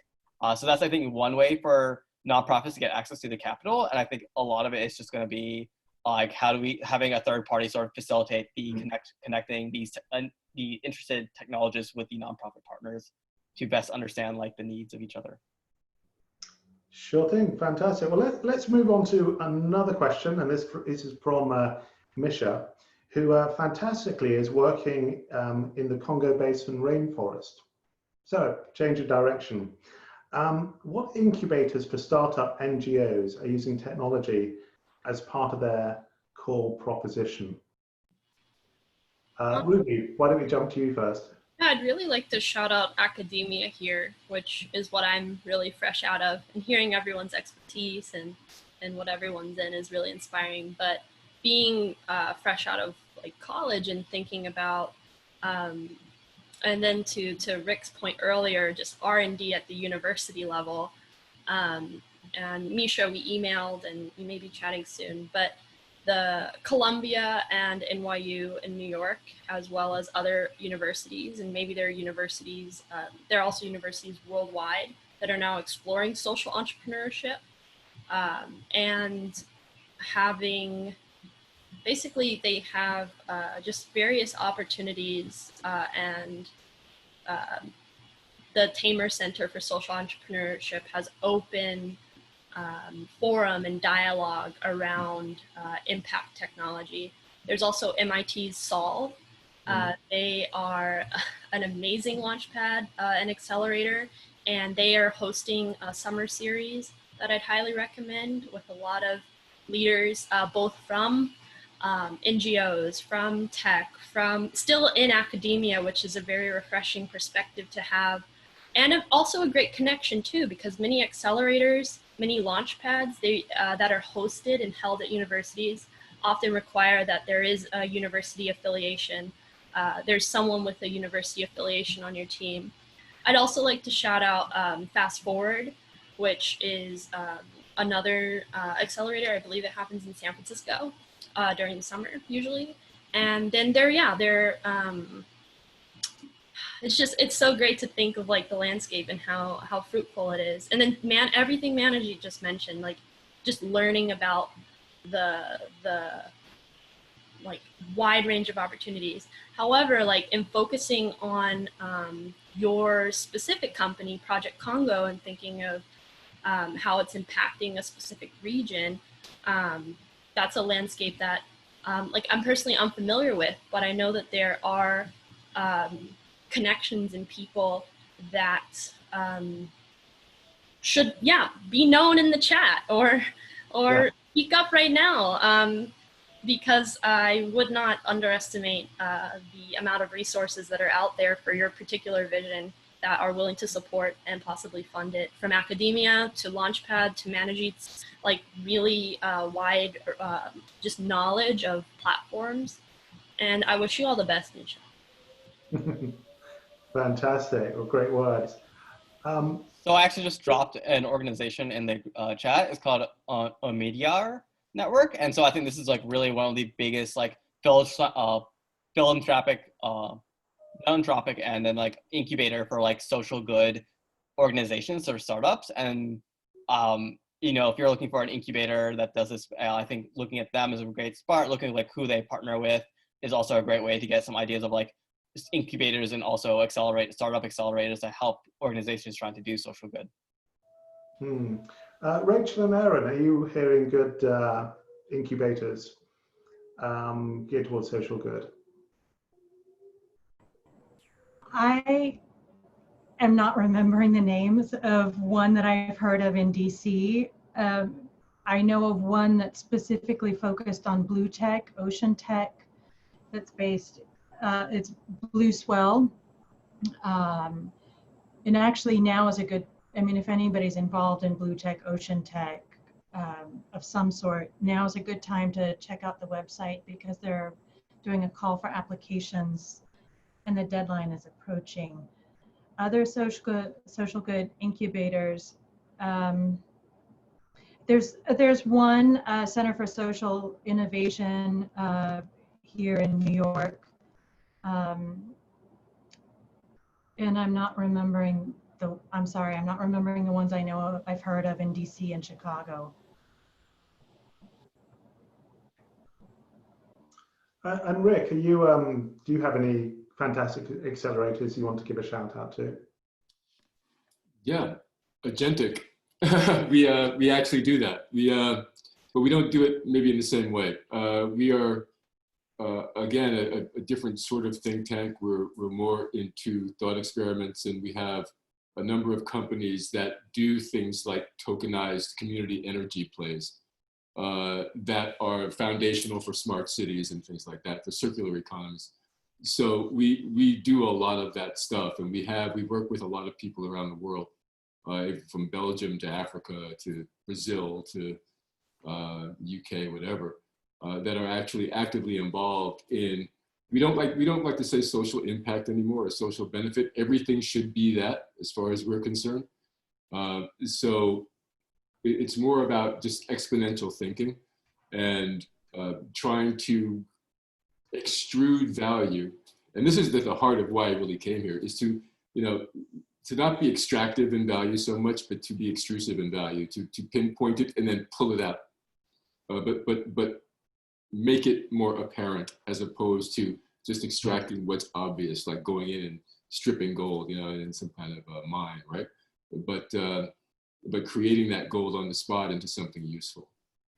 So that's, I think, one way for nonprofits to get access to the capital. And I think a lot of it is just going to be like, having a third party sort of facilitate the connecting the interested technologists with the nonprofit partners to best understand like the needs of each other. Sure thing, fantastic. Well, let's move on to another question, and this is from Misha, who fantastically is working in the Congo Basin rainforest. So, change of direction. What incubators for startup NGOs are using technology as part of their core proposition? Ruby, why don't we jump to you first? Yeah, I'd really like to shout out academia here, which is what I'm really fresh out of, and hearing everyone's expertise and what everyone's in is really inspiring. But being fresh out of like college and thinking about, and then to Rik's point earlier, just R&D at the university level. And Misha, we emailed and we may be chatting soon, but the Columbia and NYU in New York, as well as other universities, and maybe there are universities, there are also universities worldwide that are now exploring social entrepreneurship and having, basically they have just various opportunities and the Tamer Center for Social Entrepreneurship has open forum and dialogue around impact technology. There's also MIT's Solve. They are an amazing launchpad and accelerator, and they are hosting a summer series that I'd highly recommend with a lot of leaders, both from NGOs, from tech, from still in academia, which is a very refreshing perspective to have. And also a great connection too, because many accelerators, many launch pads that are hosted and held at universities often require that there is a university affiliation. There's someone with a university affiliation on your team. I'd also like to shout out Fast Forward, which is another accelerator. I believe it happens in San Francisco during the summer usually. And then it's so great to think of like the landscape and how fruitful it is. And then everything Manojit just mentioned, like just learning about the like wide range of opportunities. However, like in focusing on your specific company, Project Congo, and thinking of how it's impacting a specific region, that's a landscape that like I'm personally unfamiliar with, but I know that there are connections and people that should be known in the chat or speak up right now, because I would not underestimate the amount of resources that are out there for your particular vision that are willing to support and possibly fund it, from academia to Launchpad to Manojit's like really wide just knowledge of platforms. And I wish you all the best, Nisha. Fantastic. Well, great words. So I actually just dropped an organization in the chat. It's called Omidyar Network. And so I think this is like really one of the biggest like philanthropic and then like incubator for like social good organizations or startups. And you know, if you're looking for an incubator that does this, I think looking at them is a great start. Looking at like who they partner with is also a great way to get some ideas of like just incubators and also startup accelerators to help organizations trying to do social good. Rachel and Aaron, are you hearing good incubators geared towards social good? I am not remembering the names of one that I've heard of in DC. I know of one that's specifically focused on blue tech, ocean tech, that's based, it's Blue Swell. And actually now is a good, I mean, if anybody's involved in blue tech, ocean tech of some sort, now is a good time to check out the website, because they're doing a call for applications and the deadline is approaching. Other social good incubators, there's one Center for Social Innovation here in New York, and I'm not remembering the ones I know of, I've heard of in DC and Chicago. And Rik, are you do you have any fantastic accelerators you want to give a shout out to? Yeah, Agentic. we actually do that. But we don't do it maybe in the same way. We are again a different sort of think tank. We're more into thought experiments, and we have a number of companies that do things like tokenized community energy plays that are foundational for smart cities and things like that, for circular economies. So we do a lot of that stuff, and we work with a lot of people around the world, from Belgium to Africa to Brazil to UK, whatever, that are actually actively involved in. We don't like to say social impact anymore, or social benefit. Everything should be that, as far as we're concerned. So it's more about just exponential thinking and trying to extrude value. And this is the heart of why I really came here, is to, to not be extractive in value so much, but to be extrusive in value, to pinpoint it and then pull it out. But make it more apparent, as opposed to just extracting what's obvious, like going in and stripping gold, in some kind of a mine, right? But creating that gold on the spot into something useful,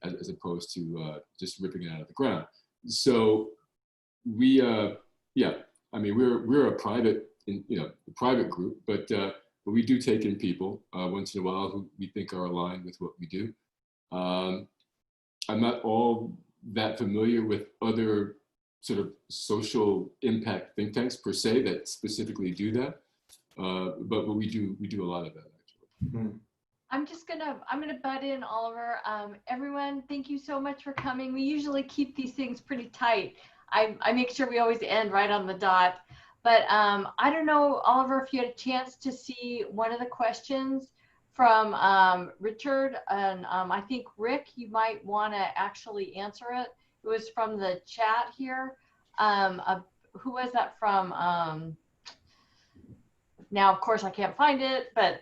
as opposed to just ripping it out of the ground. So we're a private, private group, but but we do take in people once in a while who we think are aligned with what we do. I'm not all that familiar with other sort of social impact think tanks per se that specifically do that, but we do a lot of that actually. Mm. I'm gonna butt in, Oliver. Everyone, thank you so much for coming. We usually keep these things pretty tight. I make sure we always end right on the dot. But I don't know, Oliver, if you had a chance to see one of the questions from Richard, and I think Rik, you might want to actually answer it. It was from the chat here. Who was that from? Now, of course, I can't find it, but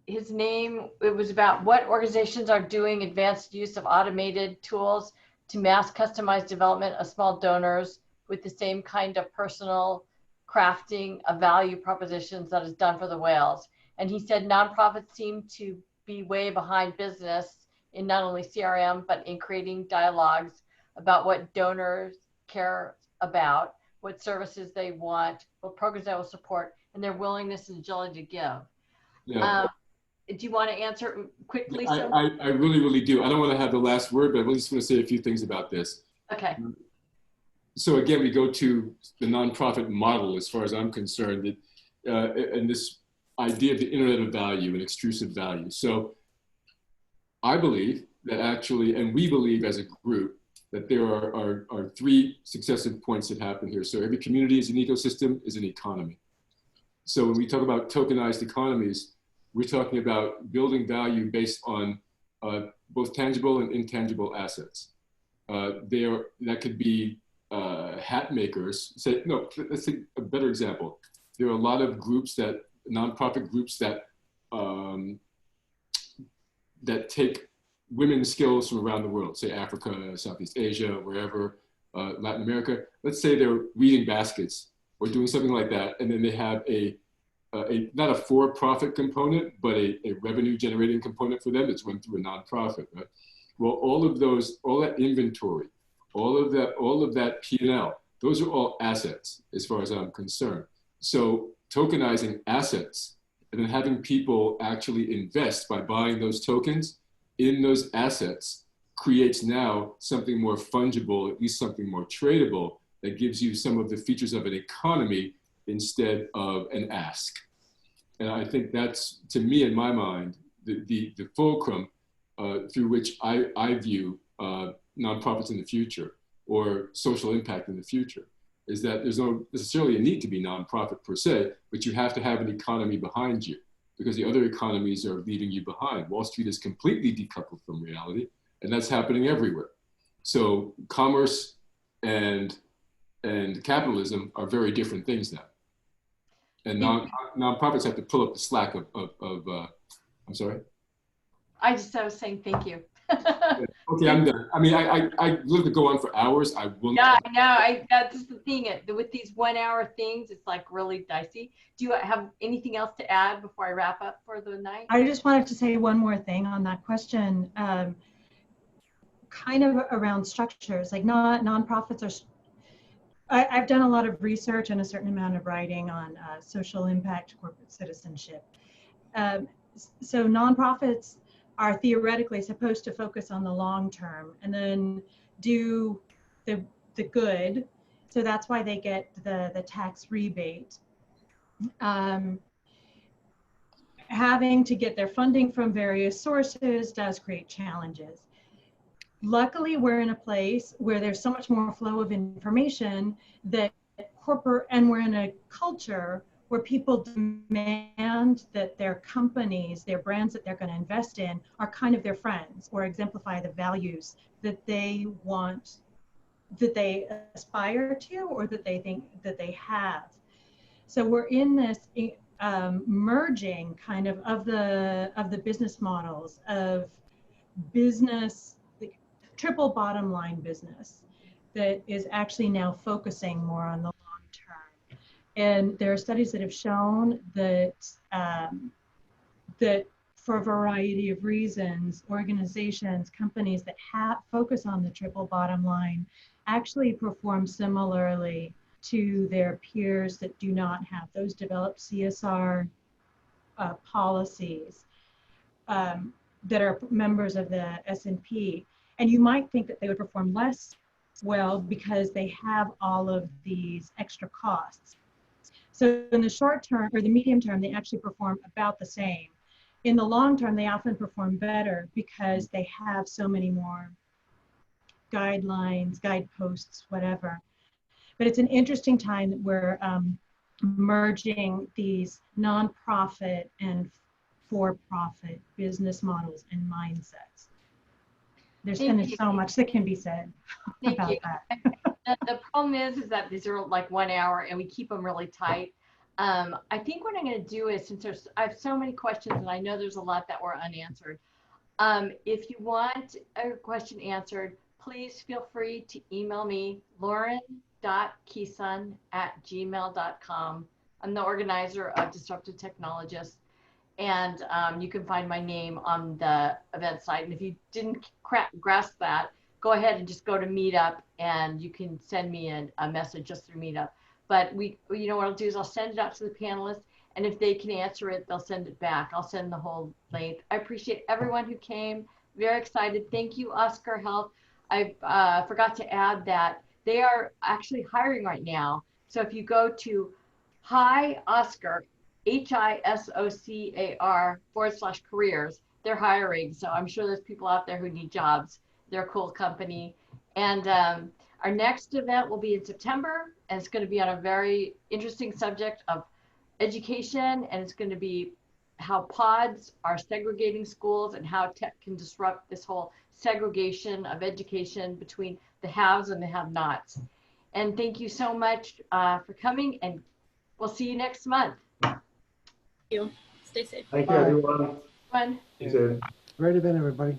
his name, it was about what organizations are doing advanced use of automated tools to mass customize development of small donors with the same kind of personal crafting of value propositions that is done for the whales. And he said nonprofits seem to be way behind business in not only CRM, but in creating dialogues about what donors care about, what services they want, what programs they will support, and their willingness and agility to give. Yeah. Do you want to answer quickly? I really, really do. I don't want to have the last word, but I just want to say a few things about this. Okay. So again, we go to the nonprofit model as far as I'm concerned, and this idea of the internet of value and extrusive value. So I believe that actually, and we believe as a group, that there are three successive points that happen here. So every community is an ecosystem, is an economy. So when we talk about tokenized economies, we're talking about building value based on both tangible and intangible assets. That could be hat makers. Let's take a better example. There are a lot of groups nonprofit groups that take women's skills from around the world, say Africa, Southeast Asia, wherever, Latin America. Let's say they're weaving baskets or doing something like that, and then they have not a for-profit component, but a revenue generating component for them. It's run through a nonprofit, right? Well, all that inventory, all of that P&L, those are all assets as far as I'm concerned. So tokenizing assets and then having people actually invest by buying those tokens in those assets creates now something more fungible, at least something more tradable, that gives you some of the features of an economy instead of an ask. And I think that's, to me, in my mind, the fulcrum through which I view nonprofits in the future or social impact in the future, is that there's no necessarily a need to be nonprofit per se, but you have to have an economy behind you, because the other economies are leaving you behind. Wall Street is completely decoupled from reality, and that's happening everywhere. So commerce and capitalism are very different things now. And nonprofits have to pull up the slack of I'm sorry? I was saying thank you. Okay, I'm done. I mean, I love to go on for hours. I will. Yeah, I know. That's the thing. With these 1 hour things, it's like really dicey. Do you have anything else to add before I wrap up for the night? I just wanted to say one more thing on that question, kind of around structures. Like nonprofits are. I've done a lot of research and a certain amount of writing on social impact, corporate citizenship. So nonprofits are theoretically supposed to focus on the long term and then do the good. So that's why they get the tax rebate. Having to get their funding from various sources does create challenges. Luckily, we're in a place where there's so much more flow of information that and we're in a culture where people demand that their companies, their brands that they're going to invest in are kind of their friends or exemplify the values that they want, that they aspire to, or that they think that they have. So we're in this merging kind of the business models of business, the triple bottom line business that is actually now focusing more on the long term. And there are studies that have shown that that for a variety of reasons, organizations, companies that focus on the triple bottom line actually perform similarly to their peers that do not have those developed CSR policies that are members of the S&P. And you might think that they would perform less well because they have all of these extra costs. So in the short term or the medium term, they actually perform about the same. In the long term, they often perform better because they have so many more guidelines, guideposts, whatever. But it's an interesting time that we're merging these nonprofit and for-profit business models and mindsets. There's so much that can be said about that. The problem is that these are like 1 hour and we keep them really tight. I think what I'm going to do is, since I have so many questions and I know there's a lot that were unanswered, if you want a question answered, please feel free to email me, lauren.keeson@gmail.com. I'm the organizer of Disruptive Technologists, and you can find my name on the event site. And if you didn't grasp that, go ahead and just go to Meetup, and you can send me a message just through Meetup. But you know what I'll do is I'll send it out to the panelists, and if they can answer it, they'll send it back. I'll send the whole length. I appreciate everyone who came. Very excited. Thank you, Oscar Health. I forgot to add that they are actually hiring right now. So if you go to HISOCAR, HISOCAR/careers, they're hiring. So I'm sure there's people out there who need jobs. They're a cool company. And our next event will be in September, and it's going to be on a very interesting subject of education, and it's going to be how pods are segregating schools and how tech can disrupt this whole segregation of education between the haves and the have-nots. And thank you so much for coming, and we'll see you next month. Thank you. Stay safe. Thank you, everyone. Fun. See you soon. Great event, everybody.